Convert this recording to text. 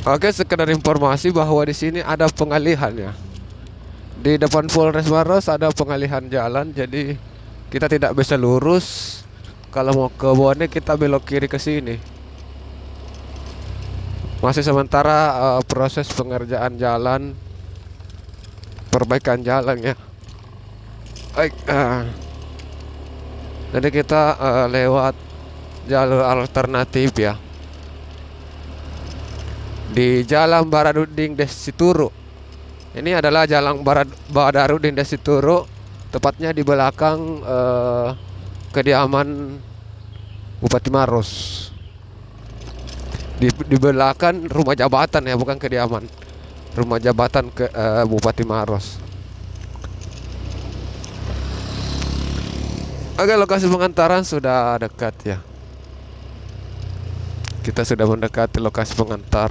Oke, sekedar informasi bahwa di sini ada pengalihan ya. Di depan Polres Maros ada pengalihan jalan, jadi kita tidak bisa lurus. Kalau mau ke Bone kita belok kiri ke sini. Masih sementara proses pengerjaan jalan, perbaikan jalan ya. Baik, jadi kita lewat jalur alternatif ya. Di Jalan Baraduding Desituru. Ini adalah Jalan Badarudin Desituru, tepatnya di belakang kediaman Bupati Maros. Di belakang rumah jabatan ya, bukan kediaman. Rumah jabatan ke Bupati Maros. Oke, lokasi pengantaran sudah dekat ya. Kita sudah mendekati lokasi pengantaran.